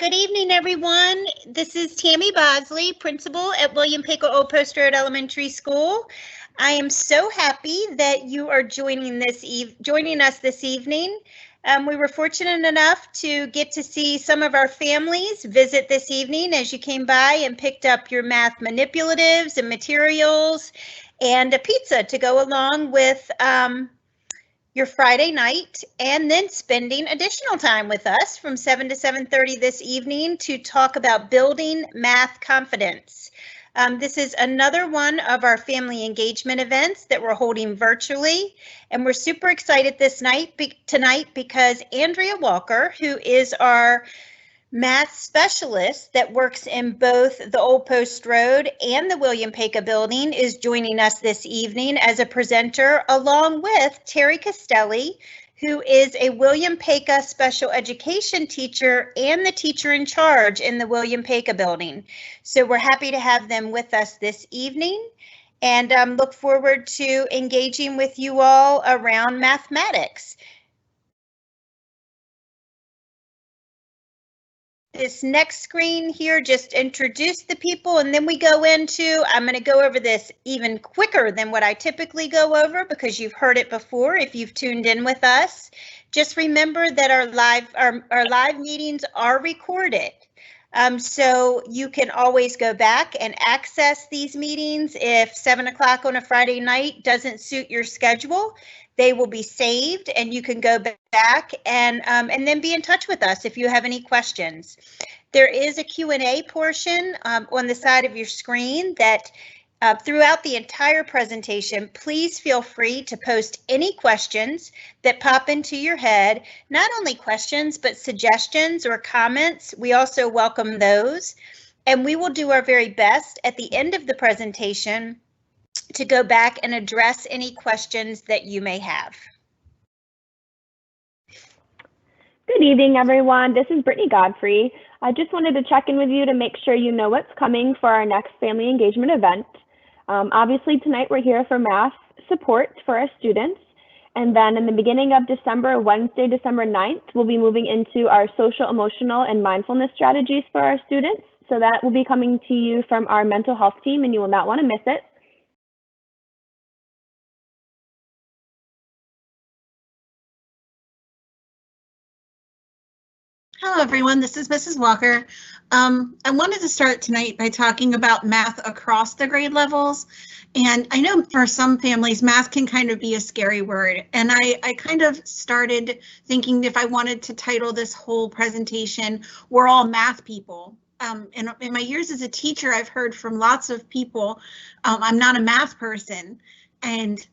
Good evening, everyone. This is Tammy Bosley, principal at William Pickle Old Post Road Elementary School. I am so happy that you are joining us this evening. We were fortunate enough to get to see some of our families visit this evening as you came by and picked up your math manipulatives and materials and a pizza to go along with your Friday night, and then spending additional time with us from 7 to 7:30 this evening to talk about building math confidence. This is another one of our family engagement events that we're holding virtually, and we're super excited tonight because Andrea Walker, who is our math specialist that works in both the Old Post Road and the William Peka building, is joining us this evening as a presenter, along with Terry Castelli, who is a William Peka special education teacher and the teacher in charge in the William Peka building. So we're happy to have them with us this evening and look forward to engaging with you all around mathematics. This next screen here just introduce the people, and then we go into, I'm going to go over this even quicker than what I typically go over because you've heard it before if you've tuned in with us. Just remember that our live meetings are recorded. So you can always go back and access these meetings if 7 o'clock on a Friday night doesn't suit your schedule. They will be saved and you can go back and then be in touch with us if you have any questions. There is a Q&A portion on the side of your screen that throughout the entire presentation, please feel free to post any questions that pop into your head. Not only questions, but suggestions or comments. We also welcome those. And we will do our very best at the end of the presentation to go back and address any questions that you may have. Good evening, everyone. This is Brittany Godfrey. I just wanted to check in with you to make sure you know what's coming for our next family engagement event. Obviously, tonight we're here for math support for our students. And then in the beginning of December, Wednesday, December 9th, we'll be moving into our social, emotional, and mindfulness strategies for our students. So that will be coming to you from our mental health team, and you will not want to miss it. Hello, everyone. This is Mrs. Walker. I wanted to start tonight by talking about math across the grade levels. And I know for some families, math can kind of be a scary word. And I kind of started thinking if I wanted to title this whole presentation, "We're All Math People." In my years as a teacher, I've heard from lots of people, I'm not a math person. And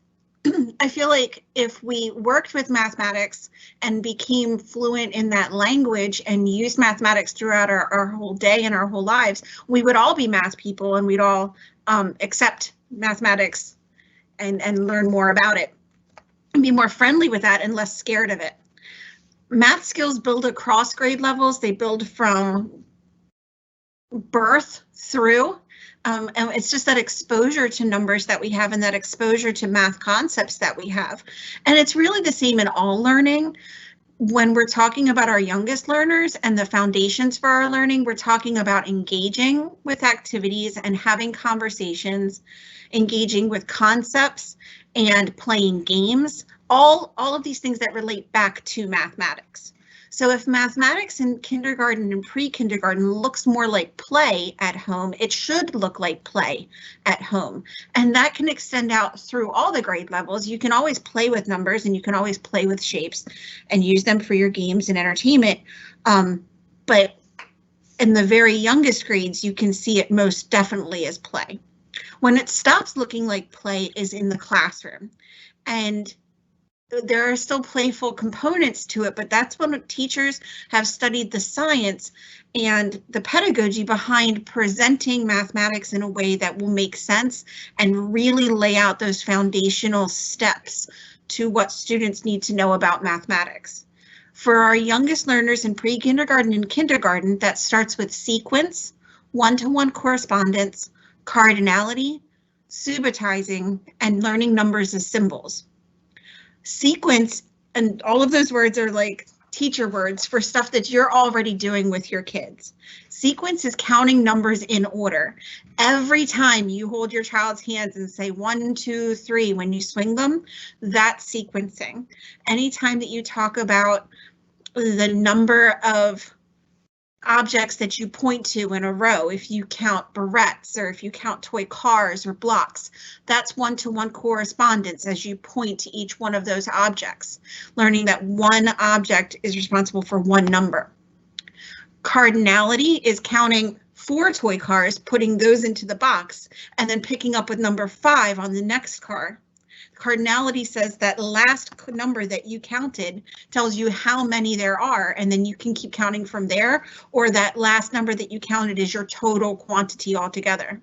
I feel like if we worked with mathematics and became fluent in that language and used mathematics throughout our whole day and our whole lives, we would all be math people and we'd all accept mathematics and learn more about it and be more friendly with that and less scared of it. Math skills build across grade levels. They build from birth through. And it's just that exposure to numbers that we have and that exposure to math concepts that we have. And it's really the same in all learning. When we're talking about our youngest learners and the foundations for our learning, we're talking about engaging with activities and having conversations, engaging with concepts and playing games, all of these things that relate back to mathematics. So if mathematics in kindergarten and pre-kindergarten looks more like play at home, it should look like play at home. And that can extend out through all the grade levels. You can always play with numbers and you can always play with shapes and use them for your games and entertainment. But in the very youngest grades, you can see it most definitely as play. When it stops looking like play is in the classroom. And there are still playful components to it, but that's when teachers have studied the science and the pedagogy behind presenting mathematics in a way that will make sense and really lay out those foundational steps to what students need to know about mathematics. For our youngest learners in pre-kindergarten and kindergarten, that starts with sequence, one-to-one correspondence, cardinality, subitizing, and learning numbers as symbols. Sequence, and all of those words are like teacher words for stuff that you're already doing with your kids. Sequence is counting numbers in order. Every time you hold your child's hands and say 1, 2, 3 when you swing them, that's sequencing. Anytime that you talk about the number of objects that you point to in a row, if you count barrettes or if you count toy cars or blocks, that's one-to-one correspondence as you point to each one of those objects, learning that one object is responsible for one number. Cardinality is counting 4 toy cars, putting those into the box, and then picking up with number 5 on the next car. Cardinality says that last number that you counted tells you how many there are, and then you can keep counting from there, or that last number that you counted is your total quantity altogether.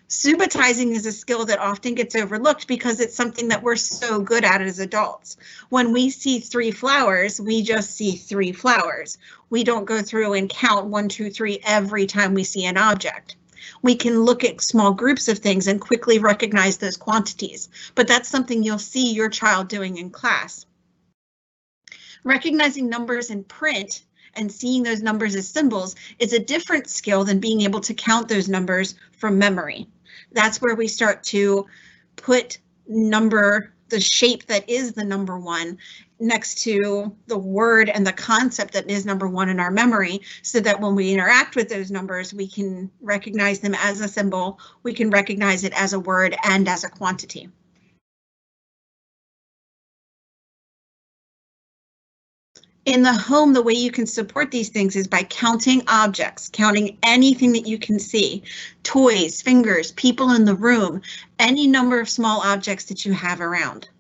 Subitizing is a skill that often gets overlooked because it's something that we're so good at as adults. When we see 3 flowers, we just see 3 flowers. We don't go through and count 1, 2, 3 every time we see an object. We can look at small groups of things and quickly recognize those quantities, but that's something you'll see your child doing in class. Recognizing numbers in print and seeing those numbers as symbols is a different skill than being able to count those numbers from memory. That's where we start to put the shape that is the number 1 next to the word and the concept that is number 1 in our memory, so that when we interact with those numbers, we can recognize them as a symbol, we can recognize it as a word and as a quantity. In the home, the way you can support these things is by counting objects, counting anything that you can see, toys, fingers, people in the room, any number of small objects that you have around.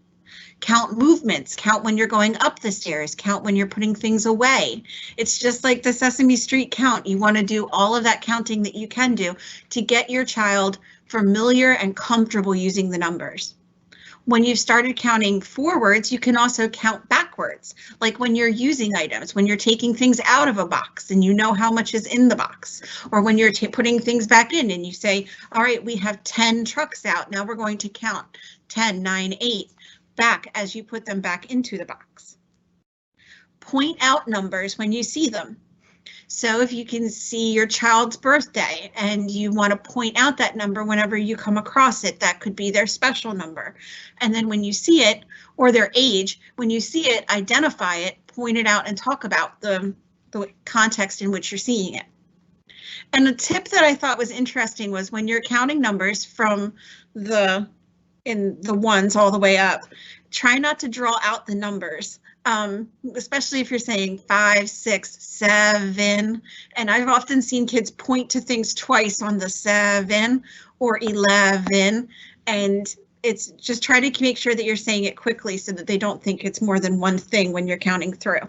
Count movements, count when you're going up the stairs, count when you're putting things away. It's just like the Sesame Street count. You want to do all of that counting that you can do to get your child familiar and comfortable using the numbers. When you've started counting forwards, you can also count backwards, like when you're using items, when you're taking things out of a box and you know how much is in the box, or when you're putting things back in and you say, all right, we have 10 trucks out. Now we're going to count 10, 9, 8 back as you put them back into the box. Point out numbers when you see them. So if you can see your child's birthday and you want to point out that number whenever you come across it, that could be their special number. And then when you see it, or their age, when you see it, identify it, point it out, and talk about the context in which you're seeing it. And a tip that I thought was interesting was when you're counting numbers from the ones all the way up, try not to draw out the numbers. Especially if you're saying 5, 6, 7, and I've often seen kids point to things twice on the 7 or 11, and it's just try to make sure that you're saying it quickly so that they don't think it's more than one thing when you're counting through.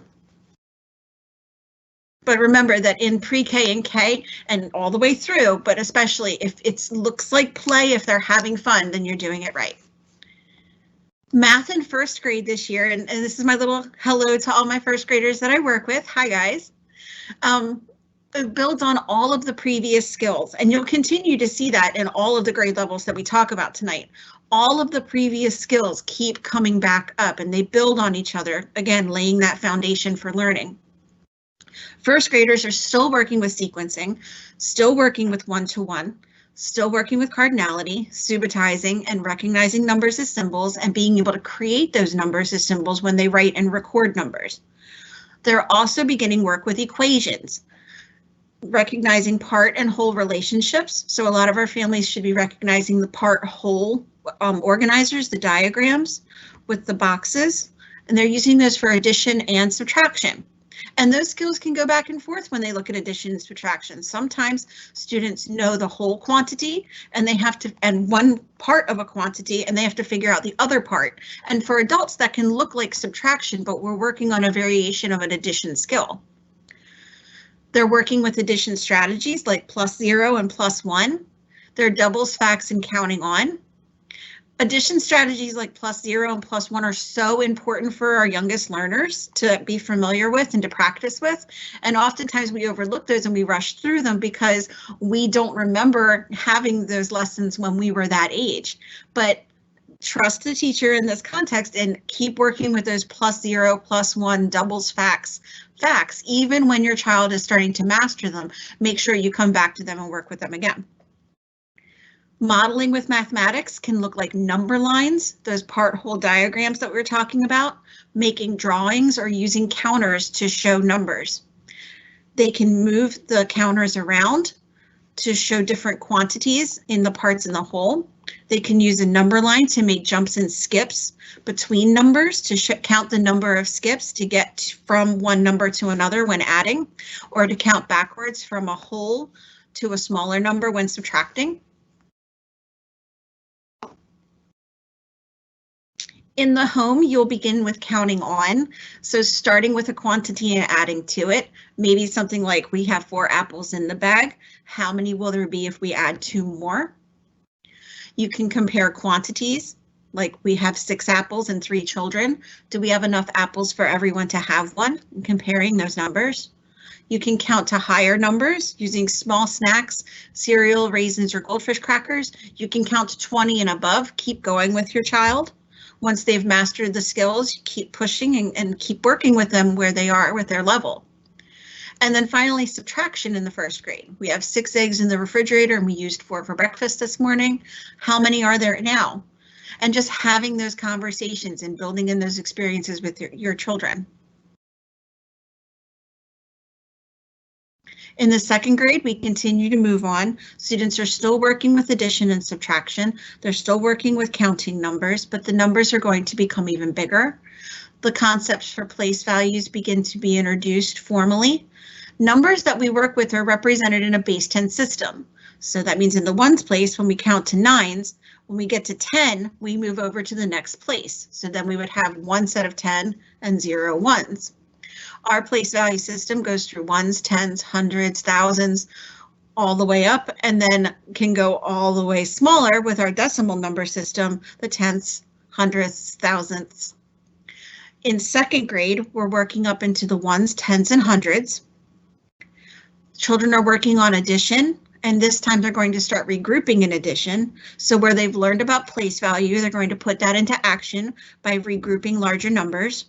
But remember that in pre-K and K and all the way through, but especially if it looks like play, if they're having fun, then you're doing it right. Math in first grade this year, and this is my little hello to all my first graders that I work with. Hi guys. It builds on all of the previous skills, and you'll continue to see that in all of the grade levels that we talk about tonight. All of the previous skills keep coming back up and they build on each other, again, laying that foundation for learning. First graders are still working with sequencing, still working with one-to-one, still working with cardinality, subitizing, and recognizing numbers as symbols and being able to create those numbers as symbols when they write and record numbers. They're also beginning work with equations, recognizing part and whole relationships. So a lot of our families should be recognizing the part whole organizers, the diagrams with the boxes, and they're using those for addition and subtraction. And those skills can go back and forth when they look at addition and subtraction. Sometimes students know the whole quantity and they have to, and one part of a quantity, and they have to figure out the other part. And for adults, that can look like subtraction, but we're working on a variation of an addition skill. They're working with addition strategies like +0 and +1. They're doubles, facts, and counting on. Addition strategies like +0 and +1 are so important for our youngest learners to be familiar with and to practice with. And oftentimes we overlook those and we rush through them because we don't remember having those lessons when we were that age. But Trust the teacher in this context and keep working with those +0, +1, doubles, facts, even when your child is starting to master them. Make sure you come back to them and work with them again. Modeling with mathematics can look like number lines, those part-whole diagrams that we were talking about, making drawings or using counters to show numbers. They can move the counters around to show different quantities in the parts in the whole. They can use a number line to make jumps and skips between numbers to count the number of skips to get from one number to another when adding, or to count backwards from a whole to a smaller number when subtracting. In the home, you'll begin with counting on, so starting with a quantity and adding to it. Maybe something like, we have 4 apples in the bag. How many will there be if we add 2 more? You can compare quantities, like we have 6 apples and 3 children. Do we have enough apples for everyone to have one? And comparing those numbers. You can count to higher numbers using small snacks, cereal, raisins, or goldfish crackers. You can count to 20 and above. Keep going with your child. Once they've mastered the skills, you keep pushing and keep working with them where they are with their level. And then finally, subtraction in the 1st grade. We have 6 eggs in the refrigerator and we used 4 for breakfast this morning. How many are there now? And just having those conversations and building in those experiences with your children. In the 2nd grade, we continue to move on. Students are still working with addition and subtraction. They're still working with counting numbers, but the numbers are going to become even bigger. The concepts for place values begin to be introduced formally. Numbers that we work with are represented in a base 10 system. So that means in the ones place, when we count to 9s, when we get to 10, we move over to the next place. So then we would have 1 set of 10 and 0 ones. Our place value system goes through ones, tens, hundreds, thousands, all the way up, and then can go all the way smaller with our decimal number system, the tenths, hundredths, thousandths. In 2nd grade, we're working up into the ones, tens, and hundreds. Children are working on addition, and this time they're going to start regrouping in addition. So where they've learned about place value, they're going to put that into action by regrouping larger numbers.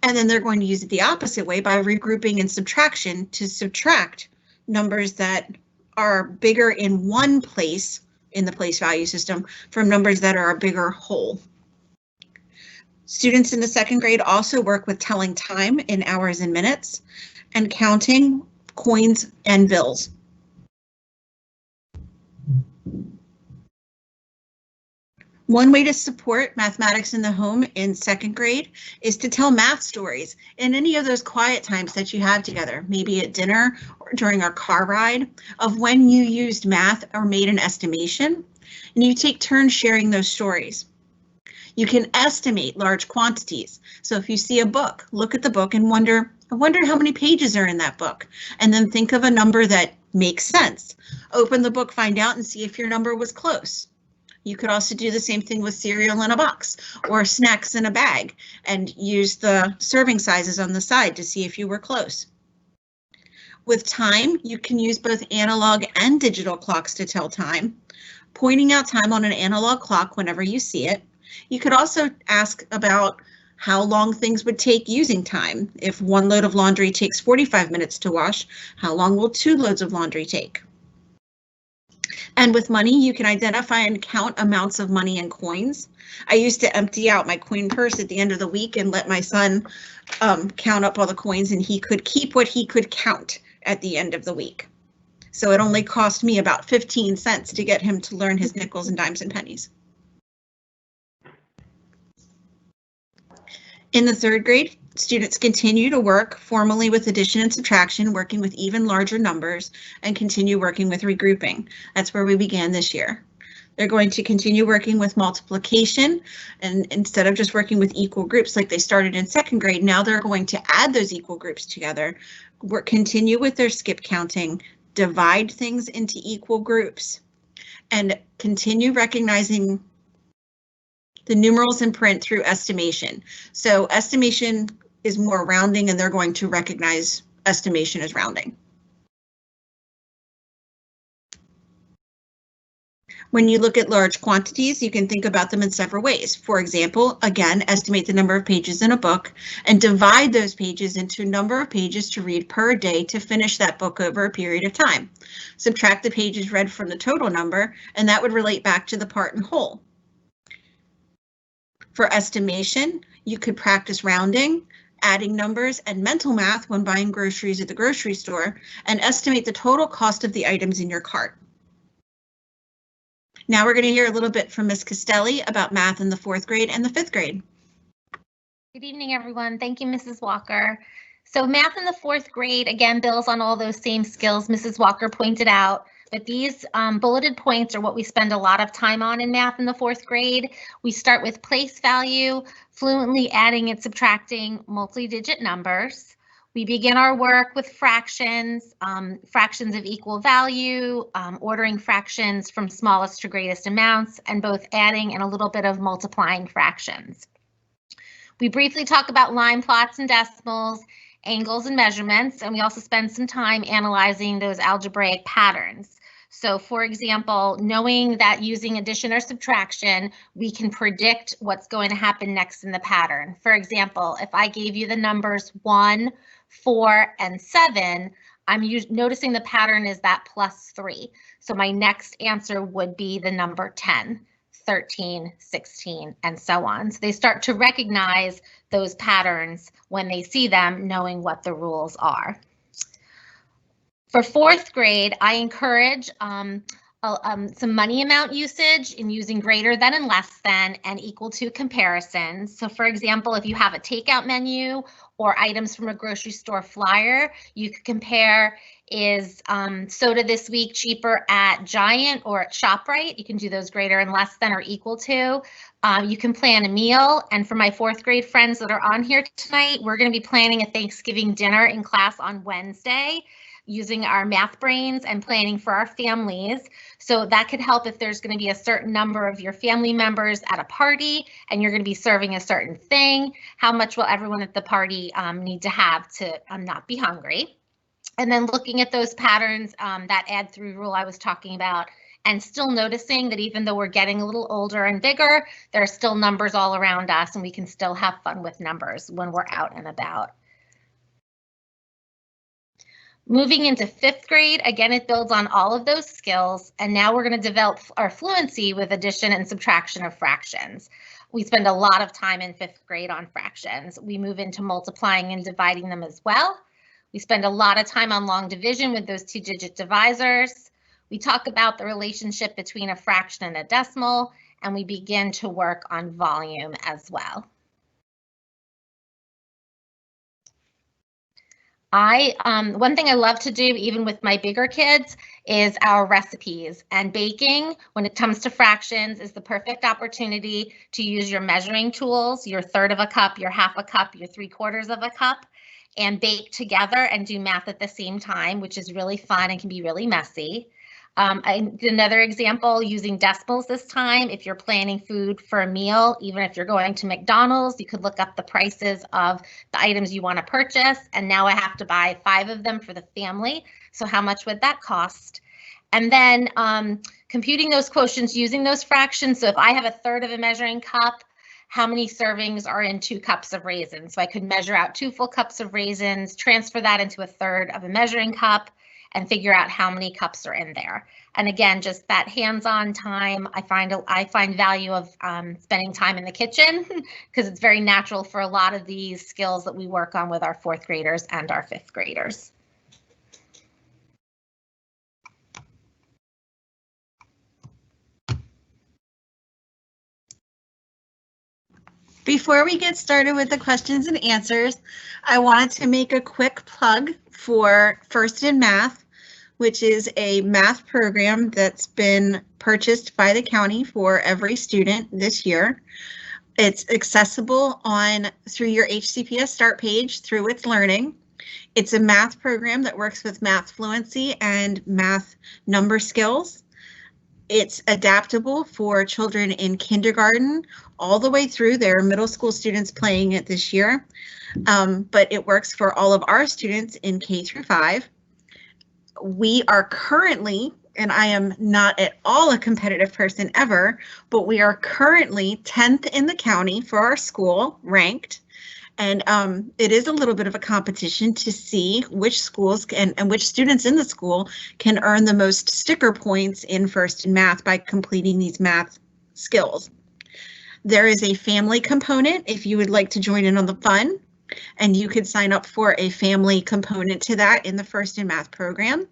And then they're going to use it the opposite way by regrouping in subtraction to subtract numbers that are bigger in one place in the place value system from numbers that are a bigger whole. Students in the 2nd grade also work with telling time in hours and minutes and counting coins and bills. One way to support mathematics in the home in 2nd grade is to tell math stories in any of those quiet times that you have together, maybe at dinner or during our car ride, of when you used math or made an estimation, and you take turns sharing those stories. You can estimate large quantities. So if you see a book, look at the book and I wonder how many pages are in that book, and then think of a number that makes sense. Open the book, find out, and see if your number was close. You could also do the same thing with cereal in a box or snacks in a bag and use the serving sizes on the side to see if you were close. With time, you can use both analog and digital clocks to tell time, pointing out time on an analog clock whenever you see it. You could also ask about how long things would take using time. If 1 load of laundry takes 45 minutes to wash, how long will 2 loads of laundry take? And with money, you can identify and count amounts of money and coins. I used to empty out my coin purse at the end of the week and let my son count up all the coins, and he could keep what he could count at the end of the week. So it only cost me about 15 cents to get him to learn his nickels and dimes and pennies. In the 3rd grade, students continue to work formally with addition and subtraction, working with even larger numbers, and continue working with regrouping. That's where we began this year. They're going to continue working with multiplication, and instead of just working with equal groups like they started in 2nd grade, now they're going to add those equal groups together, continue with their skip counting, divide things into equal groups, and continue recognizing the numerals in print through estimation. So estimation is more rounding, and they're going to recognize estimation as rounding. When you look at large quantities, you can think about them in several ways. For example, again, estimate the number of pages in a book and divide those pages into a number of pages to read per day to finish that book over a period of time. Subtract the pages read from the total number, and that would relate back to the part and whole. For estimation, you could practice rounding, adding numbers, and mental math when buying groceries at the grocery store, and estimate the total cost of the items in your cart. Now we're going to hear a little bit from Ms. Castelli about math in the 4th grade and the 5th grade. Good evening, everyone. Thank you, Mrs. Walker. So math in the 4th grade, again, builds on all those same skills Mrs. Walker pointed out, but these bulleted points are what we spend a lot of time on in math in the 4th grade. We start with place value, fluently adding and subtracting multi-digit numbers. We begin our work with fractions, fractions of equal value, ordering fractions from smallest to greatest amounts, and both adding and a little bit of multiplying fractions. We briefly talk about line plots and decimals, angles and measurements, and we also spend some time analyzing those algebraic patterns. So for example, knowing that using addition or subtraction, we can predict what's going to happen next in the pattern. For example, if I gave you the numbers 1, 4, and 7, I'm noticing the pattern is that +3. So my next answer would be the number 10, 13, 16, and so on. So they start to recognize those patterns when they see them, knowing what the rules are. For 4th grade, I encourage some money amount usage in using greater than and less than and equal to comparisons. So for example, if you have a takeout menu or items from a grocery store flyer, you could compare, is soda this week cheaper at Giant or at ShopRite? You can do those greater and less than or equal to. You can plan a meal. And for my 4th grade friends that are on here tonight, we're going to be planning a Thanksgiving dinner in class on Wednesday, using our math brains and planning for our families. So that could help if there's going to be a certain number of your family members at a party and you're going to be serving a certain thing. How much will everyone at the party need to have to not be hungry? And then looking at those patterns, that add through rule I was talking about, and still noticing that even though we're getting a little older and bigger, there are still numbers all around us and we can still have fun with numbers when we're out and about. Moving into 5th grade, again, it builds on all of those skills, and now we're going to develop our fluency with addition and subtraction of fractions. We spend a lot of time in 5th grade on fractions. We move into multiplying and dividing them as well. We spend a lot of time on long division with those 2-digit divisors. We talk about the relationship between a fraction and a decimal, and we begin to work on volume as well. One thing I love to do, even with my bigger kids, is our recipes. And baking, when it comes to fractions, is the perfect opportunity to use your measuring tools, your 1/3 of a cup, your 1/2 a cup, your 3/4 of a cup, and bake together and do math at the same time, which is really fun and can be really messy. Another example, using decimals this time. If you're planning food for a meal, even if you're going to McDonald's, you could look up the prices of the items you want to purchase. And now I have to buy 5 of them for the family. So how much would that cost? And then computing those quotients using those fractions. So if I have a 1/3 of a measuring cup, how many servings are in 2 cups of raisins? So I could measure out 2 full cups of raisins, transfer that into a 1/3 of a measuring cup, and figure out how many cups are in there. And again, just that hands-on time, I find value of spending time in the kitchen because it's very natural for a lot of these skills that we work on with our 4th graders and our 5th graders. Before we get started with the questions and answers, I wanted to make a quick plug for First in Math, which is a math program that's been purchased by the county for every student this year. It's accessible through your HCPS start page through It's Learning. It's a math program that works with math fluency and math number skills. It's adaptable for children in kindergarten all the way through. There are middle school students playing it this year, but it works for all of our students in K through 5. We are currently and I am not at all a competitive person ever, but we are currently 10th in the county for our school, ranked. And it is a little bit of a competition to see which schools and which students in the school can earn the most sticker points in first in math by completing these math skills. There is a family component if you would like to join in on the fun, and you could sign up for a family component to that in the first in math program.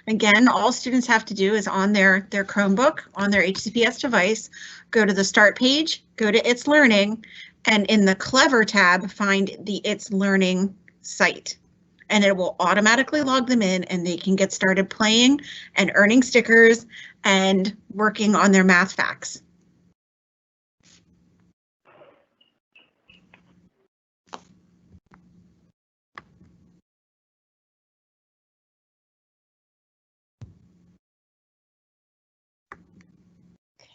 Again, all students have to do is on their Chromebook, on their HCPS device, go to the start page, go to It's Learning, and in the Clever tab, find the It's Learning site. And it will automatically log them in, and they can get started playing and earning stickers and working on their math facts.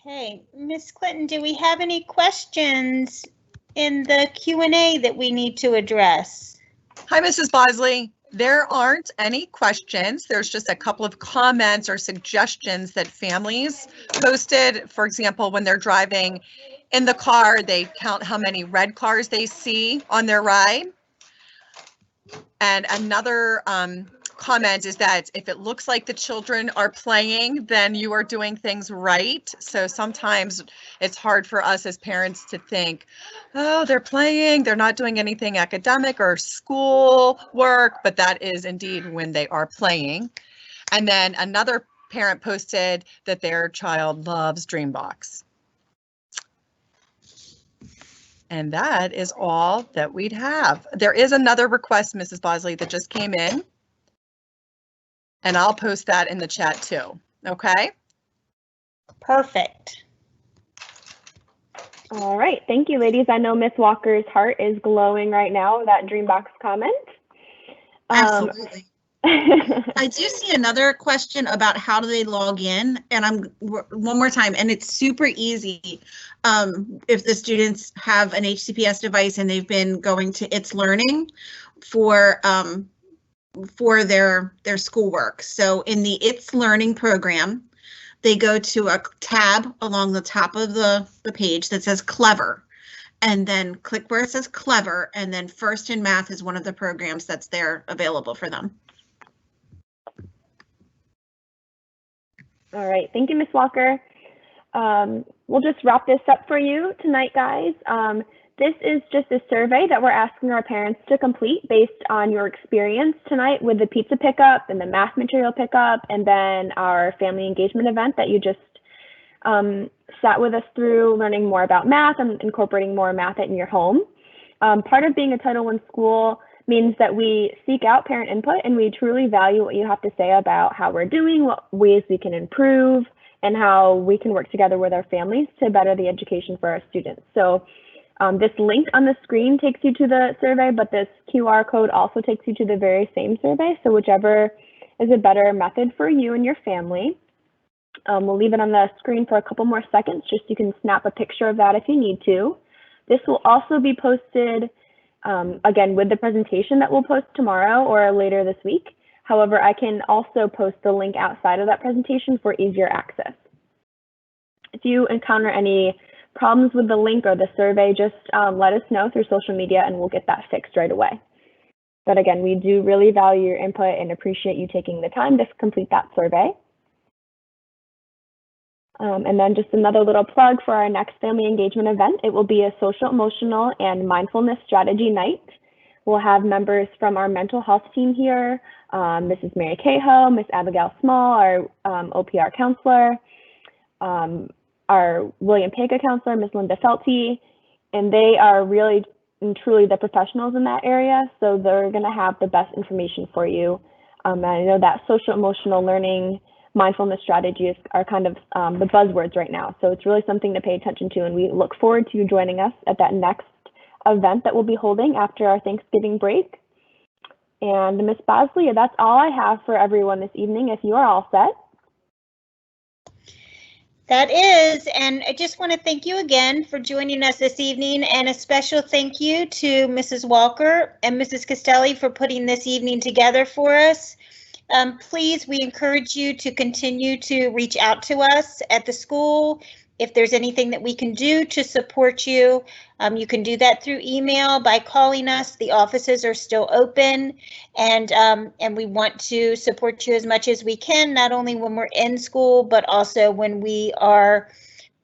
Okay, Ms. Clinton, do we have any questions in the Q&A that we need to address? Hi, Mrs. Bosley. There aren't any questions. There's just a couple of comments or suggestions that families posted. For example, when they're driving in the car, they count how many red cars they see on their ride. And another comment is that if it looks like the children are playing, then you are doing things right. So sometimes it's hard for us as parents to think, oh, they're playing, they're not doing anything academic or school work, but that is indeed when they are playing. And then another parent posted that their child loves Dreambox. And that is all that we'd have. There is another request, Mrs. Bosley, that just came in. And I'll post that in the chat too, okay? Perfect. All right, thank you, ladies. I know Miss Walker's heart is glowing right now with that Dreambox comment. Absolutely. I do see another question about how do they log in, and one more time, and it's super easy. If the students have an HCPS device and they've been going to It's Learning for their schoolwork. So in the It's Learning program, they go to a tab along the top of the page that says Clever, and then click where it says Clever, and then First in Math is one of the programs that's there available for them. All right, thank you, Ms. Walker. We'll just wrap this up for you tonight, guys. This is just a survey that we're asking our parents to complete based on your experience tonight with the pizza pickup and the math material pickup, and then our family engagement event that you just sat with us through, learning more about math and incorporating more math in your home. Part of being a Title I school means that we seek out parent input, and we truly value what you have to say about how we're doing, what ways we can improve, and how we can work together with our families to better the education for our students. So this link on the screen takes you to the survey, but this QR code also takes you to the very same survey. So whichever is a better method for you and your family. We'll leave it on the screen for a couple more seconds, just so you can snap a picture of that if you need to. This will also be posted again with the presentation that we'll post tomorrow or later this week. However, I can also post the link outside of that presentation for easier access. If you encounter any problems with the link or the survey, just let us know through social media and we'll get that fixed right away. But again, we do really value your input and appreciate you taking the time to complete that survey. And then just another little plug for our next family engagement event. It will be a social, emotional, and mindfulness strategy night. We'll have members from our mental health team here, Mrs. Mary Cahill, Miss Abigail Small, our OPR counselor, our William Pega counselor, Miss Linda Felty, and they are really and truly the professionals in that area, so they're going to have the best information for you. And I know that social emotional learning mindfulness strategies are kind of the buzzwords right now, so it's really something to pay attention to, and we look forward to you joining us at that next event that we'll be holding after our Thanksgiving break. And Ms. Bosley, that's all I have for everyone this evening, if you are all set. That is, and I just want to thank you again for joining us this evening, and a special thank you to Mrs. Walker and Mrs. Castelli for putting this evening together for us. Please, we encourage you to continue to reach out to us at the school. If there's anything that we can do to support you, you can do that through email, by calling us. The offices are still open, and we want to support you as much as we can, not only when we're in school, but also when we are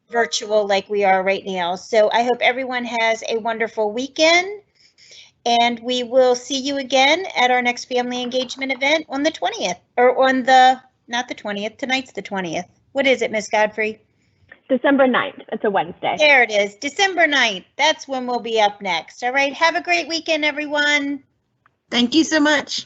virtual like we are right now. So I hope everyone has a wonderful weekend, and we will see you again at our next family engagement event on the 20th, or on the, not the 20th, tonight's the 20th. What is it, Miss Godfrey? December 9th. It's a Wednesday. There it is, December 9th. That's when we'll be up next. All right, have a great weekend, everyone. Thank you so much.